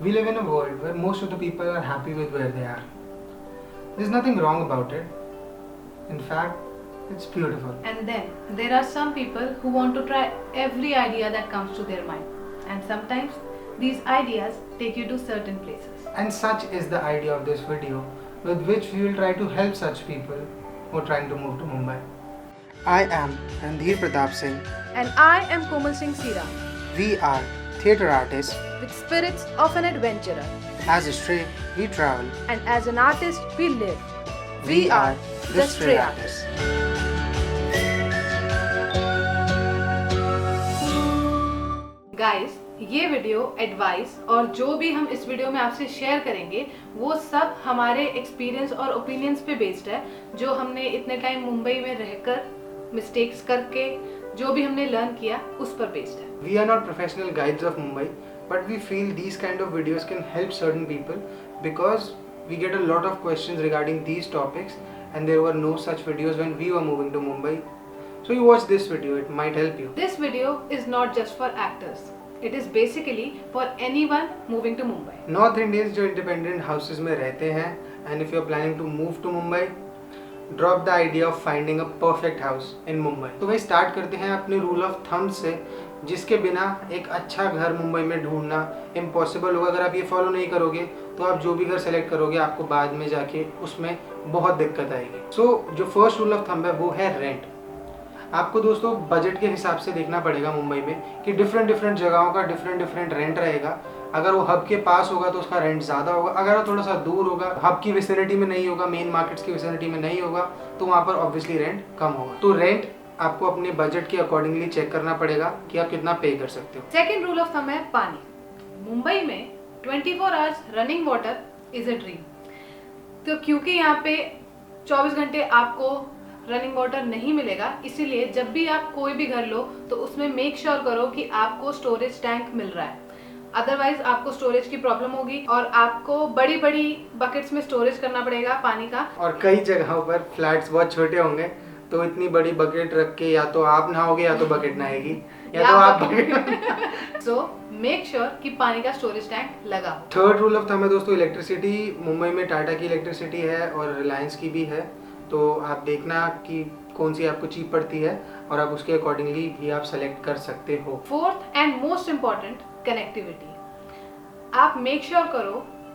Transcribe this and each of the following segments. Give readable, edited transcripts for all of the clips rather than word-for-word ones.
We live in a world where most of the people are happy with where they are. There's nothing wrong about it. In fact, it's beautiful. And then there are some people who want to try every idea that comes to their mind. And sometimes these ideas take you to certain places. And such is the idea of this video, with which we will try to help such people who are trying to move to Mumbai. I am Randhir Pratap Singh. And I am Komal Singh Sira, We are theatre artists. with spirits of an adventurer. As a stray, we travel. And as an artist, we live. We are the Stray Artists. Guys, ये video advice और जो भी हम इस video में आपसे share करेंगे वो सब हमारे एक्सपीरियंस और ओपिनियंस पे बेस्ड है, जो हमने इतने टाइम मुंबई में रहकर मिस्टेक्स करके जो भी हमने लर्न किया उस पर बेस्ड है. We are not professional guides of Mumbai, but we feel these kind of videos can help certain people because we get a lot of questions regarding these topics and there were no such videos when we were moving to Mumbai. So you watch this video, it might help you. This video is not just for actors. It is basically for anyone moving to Mumbai. North Indians जो independent houses में रहते हैं and if you are planning to move to Mumbai, drop the idea of finding a perfect house in Mumbai. तो भाई start करते हैं अपने rule of thumb से, जिसके बिना एक अच्छा घर मुंबई में ढूंढना इम्पॉसिबल होगा. अगर आप ये फॉलो नहीं करोगे तो आप जो भी घर सेलेक्ट करोगे आपको बाद में जाके उसमें बहुत दिक्कत आएगी. सो जो फर्स्ट रूल ऑफ थंब है वो है रेंट. आपको दोस्तों बजट के हिसाब से देखना पड़ेगा मुंबई में कि डिफरेंट जगहों का डिफरेंट रेंट रहेगा. अगर वो हब के पास होगा तो उसका रेंट ज़्यादा होगा. अगर वो थोड़ा सा दूर होगा, हब की विसिनिटी में नहीं होगा, मेन मार्केट्स की विसिनिटी में नहीं होगा, तो वहाँ पर ऑब्वियसली रेंट कम होगा. तो रेंट आपको अपने बजट के अकॉर्डिंगली चेक करना पड़ेगा कि आप कितना पे कर सकते हो. सेकेंड रूल ऑफ थंब है पानी. मुंबई में 24 hours running water is a dream. तो क्योंकि यहाँ पे 24 घंटे आपको रनिंग वाटर नहीं मिलेगा, इसीलिए जब भी आप कोई भी घर लो तो उसमें मेक श्योर करो कि आपको स्टोरेज टैंक मिल रहा है. अदरवाइज आपको स्टोरेज की प्रॉब्लम होगी और आपको बड़ी बड़ी बकेट्स में स्टोरेज करना पड़ेगा पानी का. और कई जगहों पर फ्लैट्स बहुत छोटे होंगे तो इतनी बड़ी बकेट रख के या तो आप नहाओगे या तो बकेट नहाएगी या तो आप बकेट. सो मेक श्योर कि पानी का स्टोरेज टैंक लगा हो. थर्ड रूल ऑफ थंब है दोस्तों इलेक्ट्रिसिटी. मुंबई में टाटा की इलेक्ट्रिसिटी है और रिलायंस की भी है, तो आप देखना कि कौन सी आपको चीप पड़ती है और आप उसके अकॉर्डिंगली भी आप सेलेक्ट कर सकते हो. Fourth and most important, connectivity. आप मेक श्योर करो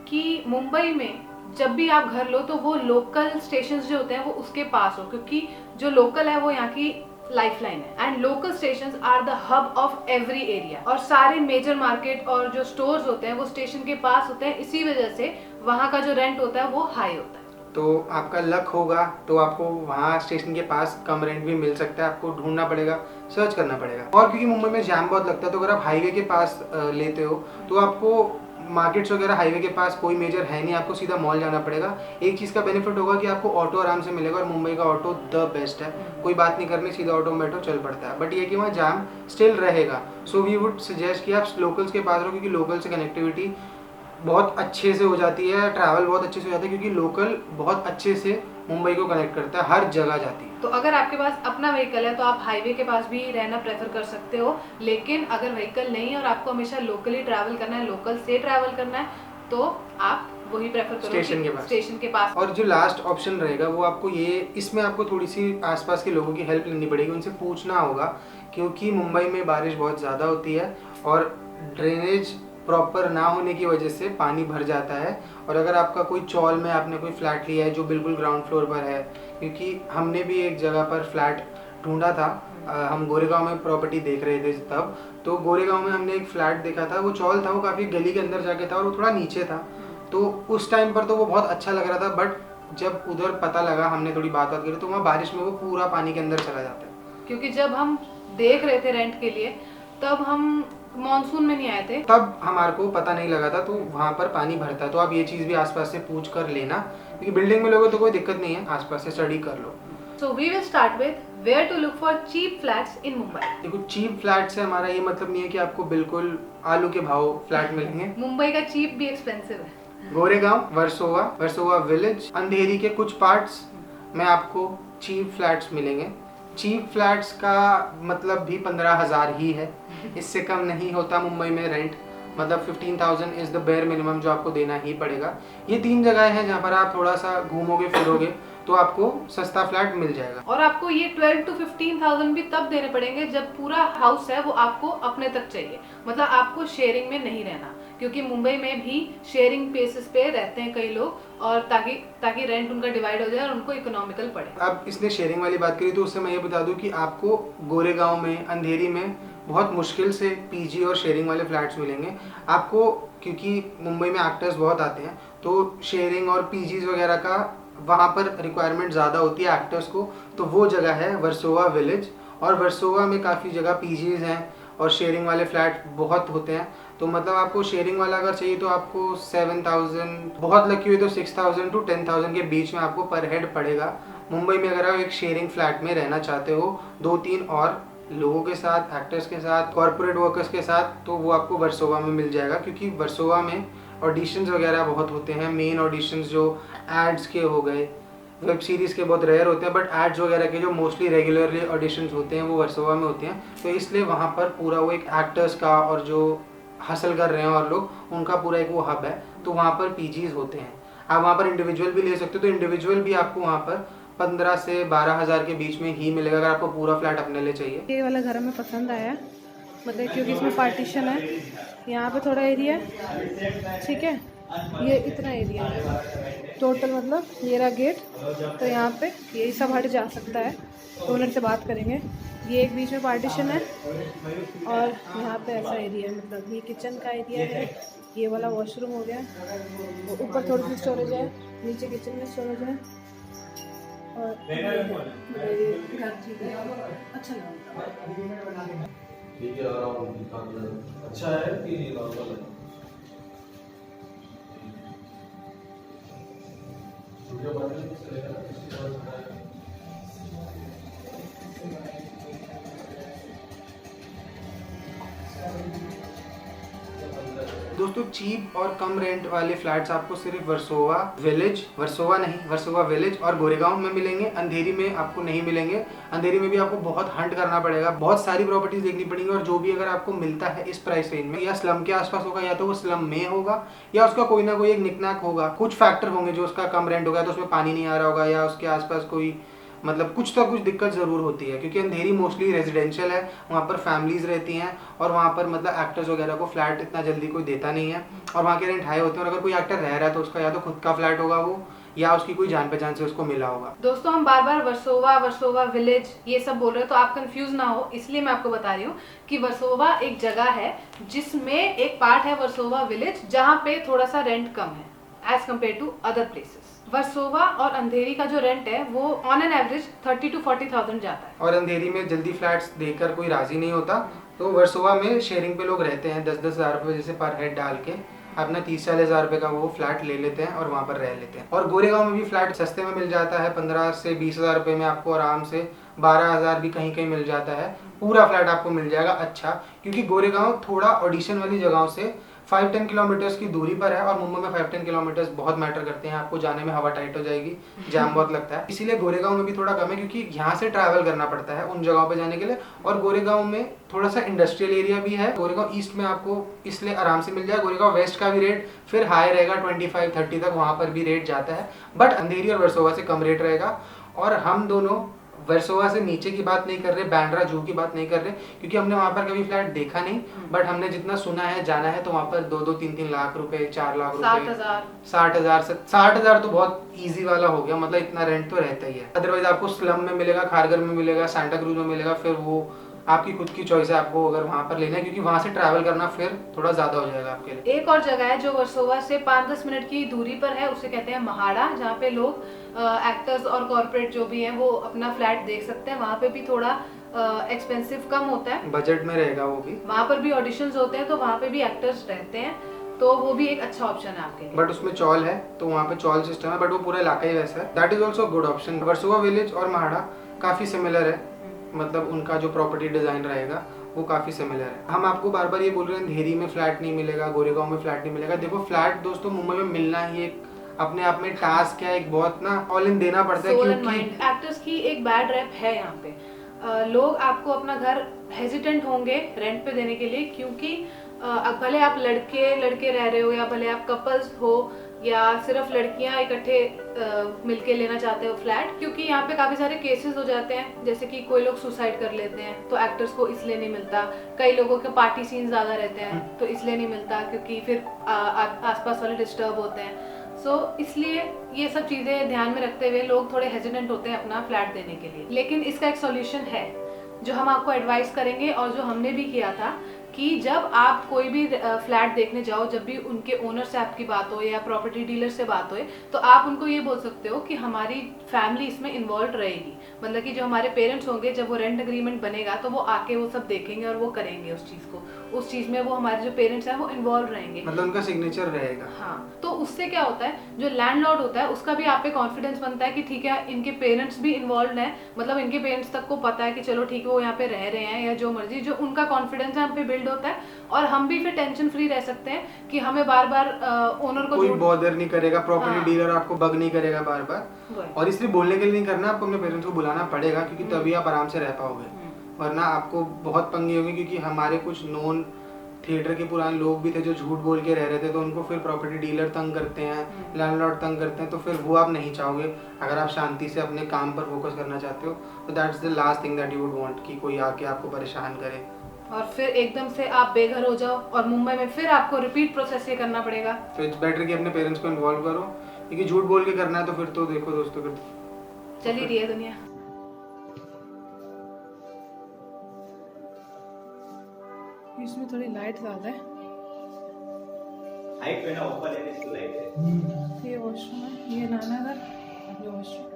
कि मुंबई में जब भी आप घर लो तो वो लोकल स्टेशंस जो होते हैं वो उसके पास हो, क्योंकि जो लोकल है वो यहाँ की लाइफलाइन है. And local stations are the hub of every area. और सारे मेजर मार्केट और जो स्टोर्स होते हैं वो स्टेशन के पास होते हैं, इसी वजह से वहाँ का जो रेंट होता है वो हाई होता है. तो आपका लक होगा तो आपको वहाँ स्टेशन के पास कम रेंट भी मिल सकता है. आपको ढूंढना पड़ेगा, सर्च करना पड़ेगा. और क्योंकि मुंबई में जाम बहुत लगता है तो अगर आप हाईवे के पास लेते हो तो आपको मार्केट्स वगैरह हाईवे के पास कोई मेजर है नहीं, आपको सीधा मॉल जाना पड़ेगा. एक चीज़ का बेनिफिट होगा कि आपको ऑटो आराम से मिलेगा और मुंबई का ऑटो द बेस्ट है. कोई बात नहीं करनी, सीधा ऑटो में बैठो चल पड़ता है. बट ये कि वहाँ जाम स्टिल रहेगा. सो वी वुड सजेस्ट कि आप लोकल्स के पास रहो, क्योंकि लोकल से कनेक्टिविटी बहुत अच्छे से हो जाती है, ट्रैवल बहुत अच्छे से हो जाता है, क्योंकि लोकल बहुत अच्छे से मुंबई को कनेक्ट करता है, हर जगह जाती है. तो अगर आपके पास अपना व्हीकल है तो आप हाईवे के पास भी रहना प्रेफर कर सकते हो. लेकिन अगर व्हीकल नहीं है और आपको हमेशा लोकली ट्रैवल करना है, लोकल से ट्रैवल करना है, तो आप वही प्रेफर करो स्टेशन के पास. और जो लास्ट ऑप्शन रहेगा वो आपको इसमें आपको थोड़ी सी आसपास के लोगों की हेल्प लेनी पड़ेगी, उनसे पूछना होगा, क्योंकि मुंबई में बारिश बहुत ज़्यादा होती है और ड्रेनेज प्रॉपर ना होने की वजह से पानी भर जाता है. और अगर आपका कोई चौल में आपने कोई फ्लैट लिया है जो बिल्कुल ग्राउंड फ्लोर पर है, क्योंकि हमने भी एक जगह पर फ्लैट ढूंढा था, हम गोरेगांव में प्रॉपर्टी देख रहे थे तब, तो गोरेगांव में हमने एक फ्लैट देखा था. वो चौल था, वो काफ़ी गली के अंदर जाके था और वो थोड़ा नीचे था. तो उस टाइम पर तो वो बहुत अच्छा लग रहा था, बट जब उधर पता लगा, हमने थोड़ी बात करी तो वहाँ बारिश में वो पूरा पानी के अंदर चला जाता है. क्योंकि जब हम देख रहे थे रेंट के लिए तब हम मॉनसून में नहीं आए थे, तब हमारे को पता नहीं लगा था, तो वहाँ पर पानी भरता है. तो आप ये चीज़ भी आसपास से पूछ कर लेना, क्योंकि बिल्डिंग में लोगे तो कोई दिक्कत नहीं है, आसपास से स्टडी कर लो. So we will start with where to look for cheap flats in Mumbai. देखो, चीप फ्लैट से हमारा ये मतलब नहीं है कि आपको बिल्कुल आलू के भाव फ्लैट मिलेंगे. मुंबई का चीप भी एक्सपेंसिव है. गोरेगांव, वर्सोवा विलेज, अंधेरी के कुछ पार्ट्स में आपको चीप फ्लैट्स मिलेंगे. चीप फ्लैट्स का मतलब भी 15,000 ही है, इससे कम नहीं होता मुंबई में रेंट. मतलब 15,000 इज़ द बेयर मिनिमम जो आपको देना ही पड़ेगा। ये 3 जगह हैं जहाँ पर आप थोड़ा सा घूमोगे फिरोगे तो आपको सस्ता फ्लैट मिल जाएगा। और आपको ये 12 to 15,000 भी तब देने पड़ेंगे जब पूरा हाउस है वो आपको अपने तक चाहिए, मतलब आपको शेयरिंग में नहीं रहना, क्योंकि मुंबई में भी शेयरिंग बेसिस पे रहते हैं कई लोग, और ताकि रेंट उनका डिवाइड हो जाए और उनको इकोनॉमिकल पड़े। अब इसने शेयरिंग वाली बात करी तो उससे मैं ये बता दूं कि आपको गोरेगांव में, अंधेरी में बहुत मुश्किल से पीजी और शेयरिंग वाले फ्लैट्स मिलेंगे आपको, क्योंकि मुंबई में एक्टर्स बहुत आते हैं तो शेयरिंग और पीजीज वगैरह का वहाँ पर रिक्वायरमेंट ज़्यादा होती है एक्टर्स को। तो वो जगह है वर्सोवा विलेज, और वर्सोवा में काफ़ी जगह पीजीज हैं और शेयरिंग वाले फ्लैट बहुत होते हैं। तो मतलब आपको शेयरिंग वाला अगर चाहिए तो आपको 7,000, बहुत लकी हुई तो 6,000 to 10,000 के बीच में आपको पर हेड पड़ेगा मुंबई में, अगर आप एक शेयरिंग फ्लैट में रहना चाहते हो 2-3 और लोगों के साथ, एक्टर्स के साथ, कॉर्पोरेट वर्कर्स के साथ, तो वो आपको वर्सोवा में मिल जाएगा। क्योंकि वर्सोवा में ऑडिशंस वगैरह बहुत होते हैं, मेन ऑडिशंस जो एड्स के हो गए, वेब सीरीज़ के बहुत रेयर होते हैं, बट एड्स वगैरह के जो मोस्टली रेगुलरली ऑडिशंस होते हैं वो वर्सोवा में होते हैं। तो इसलिए वहाँ पर पूरा वो एक एक्टर्स का और जो हासिल कर रहे हैं और लोग, उनका पूरा एक वो हब है। तो वहाँ पर पीजीज होते हैं, आप वहाँ पर इंडिविजुअल भी ले सकते हो। तो इंडिविजुअल भी आपको वहाँ पर 15 से 12,000 के बीच में ही मिलेगा अगर आपको पूरा फ्लैट अपने लिए चाहिए। ये वाला घर हमें पसंद आया, मतलब क्योंकि इसमें पार्टीशन है, यहाँ पे थोड़ा एरिया है, ठीक है, ये इतना एरिया है टोटल, मतलब ये रहा गेट, तो यहाँ पे ये सब हट जा सकता है। ओनर से बात करेंगे। ये एक बीच में पार्टीशन है और यहाँ पे ऐसा एरिया है, मतलब ये किचन का एरिया है, ये वाला वॉशरूम हो गया, वो ऊपर थोड़ी सी स्टोरेज है, नीचे किचन में स्टोरेज है, और ये घर ठीक है, अच्छा लगा। ठीक है, अच्छा है कि नॉर्मल है? दोस्तों चीप और कम रेंट वाले फ्लैट्स आपको सिर्फ वर्सोवा विलेज, वर्सोवा नहीं, वर्सोवा विलेज और गोरेगांव में मिलेंगे। अंधेरी में आपको नहीं मिलेंगे। अंधेरी में भी आपको बहुत हंट करना पड़ेगा, बहुत सारी प्रॉपर्टीज देखनी पड़ेंगी, और जो भी अगर आपको मिलता है इस प्राइस रेंज में, या स्लम के आसपास होगा, या तो वो स्लम में होगा, या उसका कोई ना कोई एक निकनाक होगा। कुछ फैक्टर होंगे जो उसका कम रेंट होगा तो उसमें पानी नहीं आ रहा होगा, या उसके आसपास कोई मतलब कुछ तो कुछ दिक्कत ज़रूर होती है, क्योंकि अंधेरी मोस्टली रेजिडेंशियल है, वहाँ पर फैमिलीज रहती हैं, और वहाँ पर मतलब एक्टर्स वगैरह को फ्लैट इतना जल्दी कोई देता नहीं है, और वहाँ के रेंट हाई होते हैं। और अगर कोई एक्टर रह रहा है तो उसका या तो खुद का फ्लैट होगा वो, या उसकी कोई जान पहचान से उसको मिला होगा। दोस्तों हम बार बार वर्सोवा विलेज ये सब बोल रहे हैं, तो आप कंफ्यूज ना हो, इसलिए मैं आपको बता रही हूँ कि वर्सोवा एक जगह है जिसमें एक पार्ट है वर्सोवा विलेज, जहाँ पे थोड़ा सा रेंट कम है as compared to other places. Versova और अंधेरी का जो रेंट है वो ऑन एन एवरेज 30 to 40,000 जाता है, और अंधेरी में जल्दी फ्लैट्स देकर कोई राजी नहीं होता। तो वर्सोवा में शेयरिंग पे लोग रहते हैं 10-10 हज़ार रुपये जैसे पर हेड डाल के अपना 30-40 हज़ार रुपये का वो फ्लैट ले लेते हैं और वहाँ पर रह लेते हैं। और गोरेगांव में भी फ्लैट सस्ते में मिल जाता है, 15 से 20 हज़ार रुपये में आपको आराम से, 12,000 भी कहीं कहीं मिल जाता है। पूरा फ्लैट आपको मिल जाएगा अच्छा, क्योंकि गोरेगांव थोड़ा ऑडिशन वाली जगहों से 5-10 किलोमीटर्स की दूरी पर है, और मुंबई में 5-10 किलोमीटर्स बहुत मैटर करते हैं। आपको जाने में हवा टाइट हो जाएगी, जाम बहुत लगता है, इसीलिए गोरेगांव में भी थोड़ा कम है, क्योंकि यहाँ से ट्रैवल करना पड़ता है उन जगहों पे जाने के लिए। और गोरेगांव में थोड़ा सा इंडस्ट्रियल एरिया भी है। गोरेगांव ईस्ट में आपको इसलिए आराम से मिल जाए। गोरेगांव वेस्ट का भी रेट फिर हाई रहेगा, 25-30 तक वहाँ पर भी रेट जाता है, बट अंधेरी और वर्सोवा से कम रेट रहेगा। और हम दोनों वर्सोवा से नीचे की बात नहीं कर रहे, बैंड्रा जू की बात नहीं कर रहे, क्योंकि हमने वहाँ पर कभी फ्लैट देखा नहीं, बट हमने जितना सुना है, जाना है, तो वहाँ पर 2-2, 3-3 लाख रुपए, 4 लाख रुपए, 60,000 तो बहुत इजी वाला हो गया, मतलब इतना रेंट तो रहता ही है। अदरवाइज आपको स्लम में मिलेगा, खारगर में मिलेगा, सांता क्रूज में मिलेगा, फिर वो आपकी खुद की चॉइस है आपको अगर वहाँ पर लेना है, क्योंकि वहाँ से ट्रैवल करना फिर थोड़ा ज्यादा हो जाएगा आपके लिए। एक और जगह है जो वर्सोवा से 5-10 मिनट की दूरी पर है, उसे कहते हैं महाड़ा, जहाँ पे लोग एक्टर्स और कॉर्पोरेट जो भी हैं वो अपना फ्लैट देख सकते हैं। वहाँ पे भी थोड़ा एक्सपेंसिव कम होता है, बजट में रहेगा वो भी। वहाँ पर भी ऑडिशंस होते हैं, तो वहाँ पे भी एक्टर्स रहते हैं, तो वो भी एक अच्छा ऑप्शन है आपके लिए। बट उसमें चॉल है, तो वहाँ पे चॉल सिस्टम है, बट वो पूरा इलाका ही वैसा है। That is also good option. Versova village और महाड़ा काफी सिमिलर है, मतलब उनका जो प्रॉपर्टी डिजाइन रहेगा वो काफी सिमिलर है। हम आपको बार बार ये बोल रहे हैं अंधेरी में फ्लैट नहीं मिलेगा, गोरेगांव में फ्लैट नहीं मिलेगा। देखो फ्लैट दोस्तों मुंबई में मिलना ही एक अपने आप में टास्क है, एक बहुत ना ऑल इन देना पड़ता है, क्योंकि एक्टर्स की एक बैड रैप है यहाँ पे। लोग आपको अपना घर हेजिटेंट होंगे रेंट पे देने के लिए, क्योंकि भले आप लड़के लड़के रह रहे हो या भले आप कपल्स हो या सिर्फ लड़कियां इकट्ठे मिलके लेना चाहते हो फ्लैट, क्योंकि यहाँ पे काफ़ी सारे केसेस हो जाते हैं, जैसे कि कोई लोग सुसाइड कर लेते हैं तो एक्टर्स को इसलिए नहीं मिलता, कई लोगों के पार्टी सीन ज़्यादा रहते हैं तो इसलिए नहीं मिलता क्योंकि फिर आसपास वाले डिस्टर्ब होते हैं। सो इसलिए ये सब चीज़ें ध्यान में रखते हुए लोग थोड़े हेजिटेंट होते हैं अपना फ्लैट देने के लिए। लेकिन इसका एक सॉल्यूशन है जो हम आपको एडवाइस करेंगे और जो हमने भी किया था कि जब आप कोई भी फ्लैट देखने जाओ, जब भी उनके ओनर से आपकी बात हो या प्रॉपर्टी डीलर से बात हो, तो आप उनको ये बोल सकते हो कि हमारी फैमिली इसमें इन्वॉल्व रहेगी, मतलब कि जो हमारे पेरेंट्स होंगे जब वो रेंट एग्रीमेंट बनेगा तो वो आके वो सब देखेंगे और वो करेंगे उस चीज़ में वो हमारे जो पेरेंट्स हैं वो इन्वॉल्व रहेंगे, मतलब उनका सिग्नेचर रहेगा। हाँ, तो उससे क्या होता है, जो लैंडलॉर्ड होता है उसका भी आप पे कॉन्फिडेंस बनता है कि ठीक है इनके पेरेंट्स भी इन्वॉल्व हैं, मतलब इनके पेरेंट्स तक को पता है कि चलो ठीक है वो यहाँ पे रह रहे हैं या जो मर्जी, जो उनका कॉन्फिडेंस है हम पे बिल्ड होता है और हम भी फिर टेंशन फ्री रह सकते हैं कि हमें बार बार ओनर को कोई बॉदर नहीं करेगा, प्रॉपर्टी हाँ। डीलर आपको बग नहीं करेगा बार बार। और इसलिए बोलने के लिए नहीं करना, आपको अपने पेरेंट्स को बुलाना पड़ेगा क्योंकि तभी आप आराम से रह पाओगे, वरना आपको बहुत पंगे होंगे। क्योंकि हमारे कुछ नॉन थिएटर के पुराने लोग भी थे जो झूठ बोल के रह रहे थे, तो उनको फिर प्रॉपर्टी डीलर तंग करते हैं, लैंडलॉर्ड तंग करते हैं, तो फिर वो आप नहीं चाहोगे। अगर आप शांति से अपने काम पर फोकस करना चाहते हो तो that's the last thing that you would want कि कोई आके आपको परेशान करे और फिर एकदम से आप बेघर हो जाओ और मुंबई में फिर आपको रिपीट प्रोसेस ये करना पड़ेगा। तो इट्स बेटर कि अपने पेरेंट्स को इन्वॉल्व करो, क्योंकि झूठ बोल के करना है तो फिर तो देखो दोस्तों फिर चल ही रही है दुनिया। इसमें थोड़ी लाइट ज्यादा है। हाइट में ना ऊपर है इसको लाइट है। ये वॉशरूम है, ये नाना घर, ये वॉशरूम,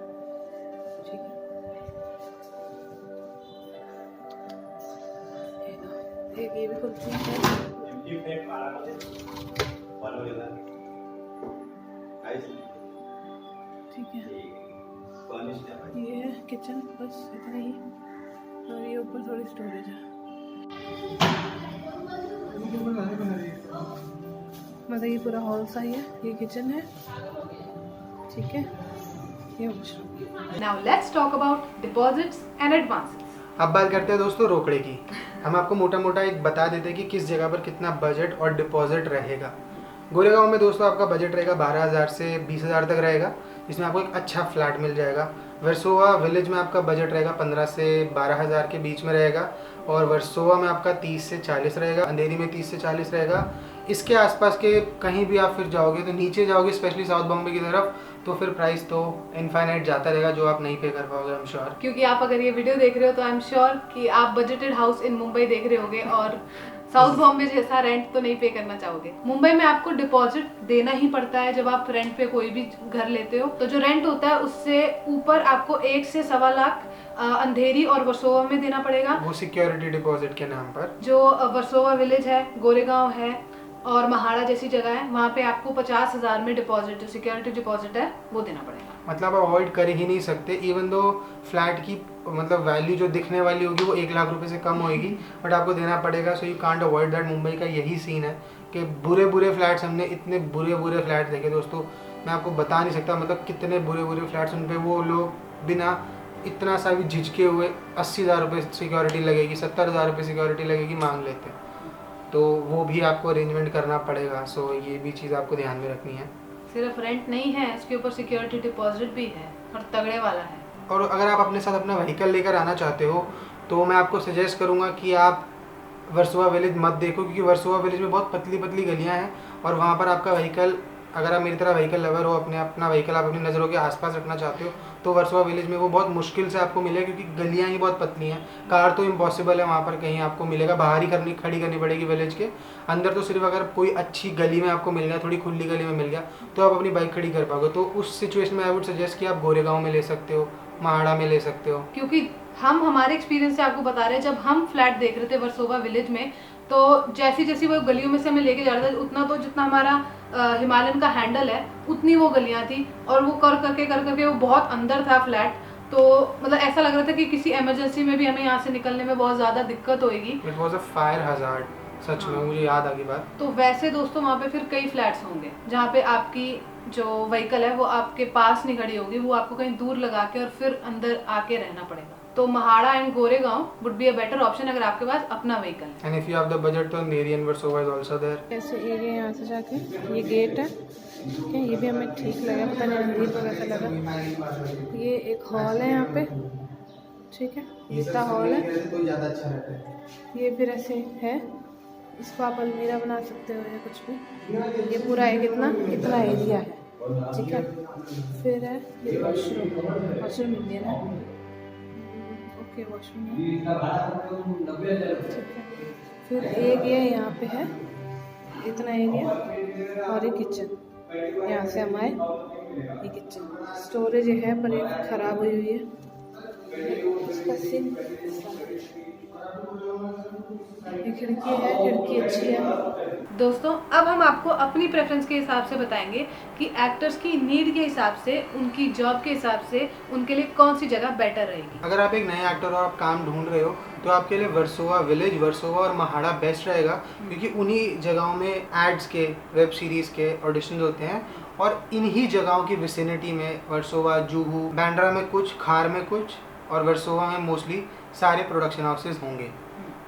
ठीक है। एक ये भी खुलती है, एमटी फ्लैट 12 बजे फॉलो लेगा गाइस, ठीक है। फर्निश्ड है। ये है किचन, बस इतना ही, और ये ऊपर थोड़ी स्टोरेज है। मतलब ये पूरा हॉल सा ही है, ये किचन है, ठीक है, ये washroom. Now let's talk about deposits and advances. अब बात करते हैं दोस्तों रोकड़े की। हम आपको मोटा मोटा एक बता देते हैं कि किस जगह पर कितना बजट और डिपॉजिट रहेगा। गोरेगांव में दोस्तों आपका बजट रहेगा 12,000 से 20,000 तक रहेगा, जिसमें आपको एक अच्छा फ्लैट मिल जाएगा। वर्सोवा विलेज में आपका बजट रहेगा 15 से 12,000 के बीच में रहेगा, और वर्सोवा में आपका 30 से 40 रहेगा, अंधेरी में 30 से 40 रहेगा। इसके आसपास के कहीं भी आप फिर जाओगे तो नीचे जाओगे, स्पेशली साउथ बॉम्बे की तरफ, तो फिर प्राइस तो इनफाइनाइट जाता रहेगा जो आप नहीं पे कर पाओगे, आई एम श्योर। क्योंकि आप अगर ये वीडियो देख रहे हो तो आई एम श्योर कि आप बजटेड हाउस इन मुंबई देख रहे होगे और साउथ बॉम्बे जैसा रेंट तो नहीं पे करना चाहोगे। मुंबई में आपको डिपॉजिट देना ही पड़ता है जब आप रेंट पे कोई भी घर लेते हो, तो जो रेंट होता है उससे ऊपर आपको 1 से सवा लाख अंधेरी और वर्सोवा में देना पड़ेगा, वो सिक्योरिटी डिपॉजिट के नाम पर। जो वर्सोवा विलेज है, गोरेगांव है और महाड़ा जैसी जगह है, वहाँ पे आपको 50,000 में डिपॉजिट, जो सिक्योरिटी डिपॉजिट है वो देना पड़ेगा। मतलब आप अवॉइड कर ही नहीं सकते, इवन दो फ्लैट की मतलब वैल्यू जो दिखने वाली होगी वो 1 लाख रुपए से कम होएगी, बट आपको देना पड़ेगा। So you can't avoid that. Mumbai का यही सीन है कि बुरे बुरे फ्लैट्स, हमने इतने बुरे बुरे फ्लैट्स देखे दोस्तों, मैं आपको बता नहीं सकता, मतलब कितने बुरे बुरे फ्लैट्स, उन पे वो लोग बिना इतना सा भी झिझके हुए 80,000 रुपये सिक्योरिटी लगेगी, 70,000 रुपये सिक्योरिटी लगेगी मांग लेते हैं, तो वो भी आपको अरेंजमेंट करना पड़ेगा। सो ये भी चीज़ आपको ध्यान में रखनी है। सिर्फ रेंट नहीं है, इसके ऊपर सिक्योरिटी डिपॉजिट भी है और तगड़े वाला है। और अगर आप अपने साथ अपना व्हीकल लेकर आना चाहते हो तो मैं आपको सजेस्ट करूंगा कि आप वर्सोवा विलेज मत देखो, क्योंकि वर्सोवा विलेज में बहुत पतली पतली गलियां हैं और वहाँ पर आपका व्हीकल, अगर आप मेरी तरह व्हीकल लवर हो, अपना व्हीकल आप अपनी नज़रों के आसपास रखना चाहते हो, तो वर्सोवा विलेज में वो बहुत मुश्किल से आपको मिलेगा, क्योंकि गलियाँ ही बहुत पतली हैं। कार तो इम्पॉसिबल है वहाँ पर कहीं आपको मिलेगा, बाहर ही खड़ी करनी पड़ेगी विलेज के अंदर। तो सिर्फ अगर कोई अच्छी गली में आपको मिल गया, थोड़ी खुली गली में मिल गया, तो आप अपनी बाइक खड़ी कर पाओगे। तो उस सिचुएशन में आई वुड सजेस्ट कि आप गोरेगांव में ले सकते हो, महाड़ा में ले सकते हो। क्योंकि हम हमारे एक्सपीरियंस से आपको बता रहे हैं, जब हम फ्लैट देख रहे थे वर्सोवा विलेज में, तो जैसी जैसी वो गलियों में से हमें लेके जा रहा था, उतना तो जितना हमारा हिमालयन का हैंडल है उतनी वो गलियां थी, और वो कर करके वो बहुत अंदर था फ्लैट। तो मतलब ऐसा लग रहा था कि किसी इमरजेंसी में भी हमें यहाँ से निकलने में बहुत ज़्यादा दिक्कत होएगी। It was a fire hazard, सच में मुझे याद आ गई बात। तो वैसे दोस्तों वहाँ पे फिर कई फ्लैट्स होंगे जहाँ पे आपकी जो व्हीकल है वो आपके पास नहीं खड़ी होगी, वो आपको कहीं दूर लगा के और फिर अंदर आके रहना पड़ेगा। तो MHADA and Goregaon would be a better option अगर आपके पास अपना व्हीकल है। And if you have the budget तो Andheri and Versova is also there. ऐसे एरिया यहाँ से जाके ये गेट है, ठीक है, ये भी हमें ठीक लगा, पता नहीं अंधेर को कैसा लगा। ये एक हॉल है यहाँ पे, ठीक है, इतना हॉल है, तो ज़्यादा अच्छा रहता है। ये फिर ऐसे है, इसको आप अलमीरा बना सकते हो या कुछ भी। ये पूरा एक इतना एरिया है, ठीक है। फिर है ये वॉशरूम, वॉशरूम इंडियन है, ओके वॉशरूम है, ठीक है। फिर एक ये यहाँ पे है इतना एरिया और ये किचन, यहाँ से हम आए, ये किचन स्टोरेज है पर ये खराब हुई हुई है, इसका सीन। ये खिड़की है, खिड़की अच्छी है। दोस्तों अब हम आपको अपनी प्रेफरेंस के हिसाब से बताएंगे कि एक्टर्स की नीड के हिसाब से, उनकी जॉब के हिसाब से उनके लिए कौन सी जगह बेटर रहेगी। अगर आप एक नए एक्टर और आप काम ढूंढ रहे हो तो आपके लिए वर्सोवा विलेज, वर्सोवा और महाड़ा बेस्ट रहेगा, क्योंकि उन्हीं जगहों में एड्स के, वेब सीरीज़ के ऑडिशन होते हैं और इन्हीं जगहों की विसिनिटी में वर्सोवा, जुहू, बांद्रा में कुछ, खार में कुछ और वर्सोवा में मोस्टली सारे प्रोडक्शन हाउसेज होंगे।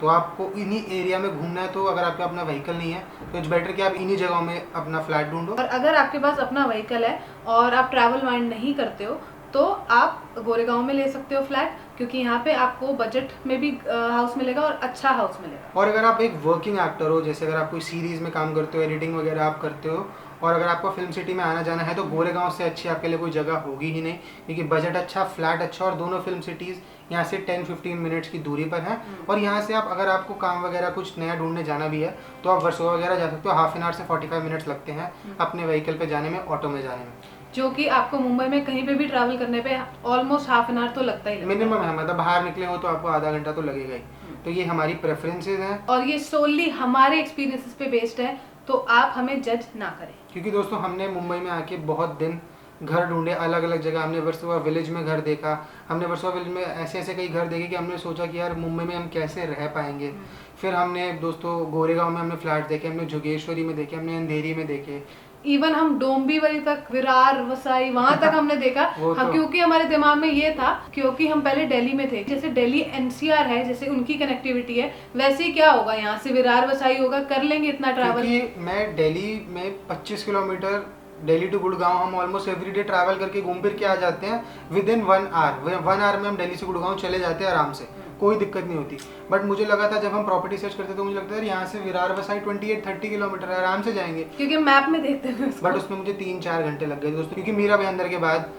तो आपको इन्हीं एरिया में घूमना है, तो अगर आपका अपना व्हीकल नहीं है तो इट्स बेटर कि आप इन्हीं जगहों में अपना फ्लैट ढूंढो। और अगर आपके पास अपना व्हीकल है और आप ट्रैवल माइंड नहीं करते हो तो आप गोरेगांव में ले सकते हो फ्लैट, क्योंकि यहाँ पे आपको बजट में भी हाउस मिलेगा और अच्छा हाउस मिलेगा। और अगर आप एक वर्किंग एक्टर हो, जैसे अगर आप कोई सीरीज़ में काम करते हो, एडिटिंग वगैरह आप करते हो और अगर आपको फिल्म सिटी में आना जाना है तो गोरेगांव से अच्छी आपके लिए कोई जगह होगी ही नहीं, क्योंकि बजट अच्छा, फ्लैट अच्छा और दोनों फिल्म सिटीज़ यहाँ से 10-15 मिनट्स की दूरी पर हैं। और यहाँ से आप अगर आपको काम वगैरह कुछ नया ढूंढने जाना भी है तो आप वर्सोवा वगैरह जा सकते हो। हाफ एन आवर से 45 मिनट्स लगते हैं अपने व्हीकल पे जाने में, ऑटो में जाने में, जो कि आपको मुंबई में कहीं पे भी ट्रैवल करने पे ऑलमोस्ट हाफ एन आवर तो लगता ही लगता है। मिनिमम है, मतलब बाहर निकले हो तो आपको आधा घंटा तो लगेगा ही। तो ये हमारी प्रेफरेंसेज हैं और ये सोनली हमारे एक्सपीरियंसेस पे बेस्ड है, तो आप हमें जज ना करें। क्योंकि दोस्तों हमने मुंबई में आके बहुत दिन घर ढूंढे, अलग अलग जगह। हमने वर्सोवा विलेज में घर देखा, हमने वर्सोवा विलेज में ऐसे ऐसे कई घर देखे कि हमने सोचा कि यार मुंबई में हम कैसे रह पाएंगे। फिर हमने दोस्तों गोरेगांव में हमने फ्लैट देखे, हमने जोगेश्वरी में देखे, हमने अंधेरी में देखे, इवन हम डोंबिवली तक, विरार, वसाई, वहां तक हमने देखा। वो हम तो- क्योंकि हमारे दिमाग में ये था, क्योंकि हम पहले दिल्ली में थे, जैसे दिल्ली एनसीआर है, जैसे उनकी कनेक्टिविटी है, वैसे ही क्या होगा यहाँ से विरार वसाई होगा, कर लेंगे इतना ट्रैवल। क्योंकि मैं दिल्ली में 25 किलोमीटर दिल्ली टू गुड़गांव हम ऑलमोस्ट एवरी डे ट्रैवल करके घूम फिर के आ जाते हैं विद इन 1 आवर। 1 आवर में हम दिल्ली से गुड़गांव चले जाते हैं आराम से, कोई दिक्कत नहीं होती। बट मुझे लगा था जब हम प्रॉपर्टी सर्च करते तो मुझे लगता है यहाँ से विरार वसाई 28-30 किलोमीटर आराम से जाएंगे, क्योंकि मैप में देखते हैं उसको। बट उसमें मुझे 3-4 घंटे लग गए दोस्तों। क्योंकि मीरा भाईंदर के बाद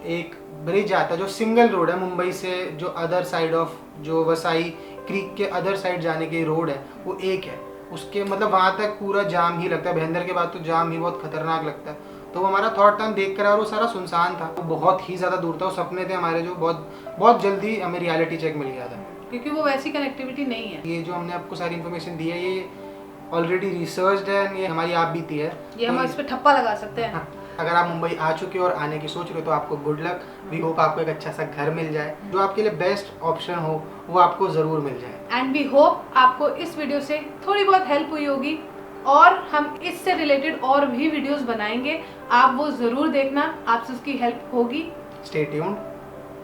एक ब्रिज आता है जो सिंगल रोड है मुंबई से, जो अदर साइड ऑफ जो वसाई क्रीक के अदर साइड जाने की रोड है वो एक है, उसके मतलब वहाँ तक पूरा जाम ही लगता है। भाईंदर के बाद तो जाम ही बहुत खतरनाक लगता है। तो वो हमारा थॉट था, हम देख कर और वो सारा सुनसान था, वो बहुत ही ज़्यादा दूर था, वो सपने थे हमारे जो बहुत जल्दी हमें रियलिटी चेक मिल गया था। क्योंकि वो वैसी कनेक्टिविटी नहीं है। ये जो हमने आपको सारी इन्फॉर्मेशन दी है ये ऑलरेडी रिसर्च्ड है, ये हमारी आप बीती है, ये हम इस पे ठप्पा लगा सकते हैं। हाँ, अगर आप मुंबई आ चुके हो और आने की सोच रहे हो तो आपको गुड लक। वी होप आपको एक अच्छा सा घर मिल जाए, जो आपके लिए बेस्ट ऑप्शन हो वो आपको ज़रूर मिल जाए। एंड वी होप आपको इस वीडियो से थोड़ी बहुत हेल्प हुई होगी, और हम इससे रिलेटेड और भी वीडियोस बनाएंगे, आप वो ज़रूर देखना, आपसे उसकी हेल्प होगी। Stay tuned.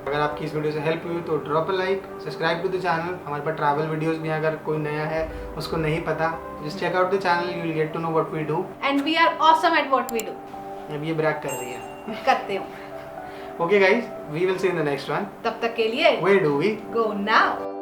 अगर आपकी इस वीडियो से हेल्प हुई तो drop a like, subscribe to the channel. हमारे पास ट्रैवल वीडियोस भी हैं, अगर कोई नया है उसको नहीं पता, just check out the channel, you will get to know what we do. And we are awesome at what we do. अब ये ब्रैक कर रही है। करते हो। Okay guys, we will see in the next one. तब तक के लिए where do we go now.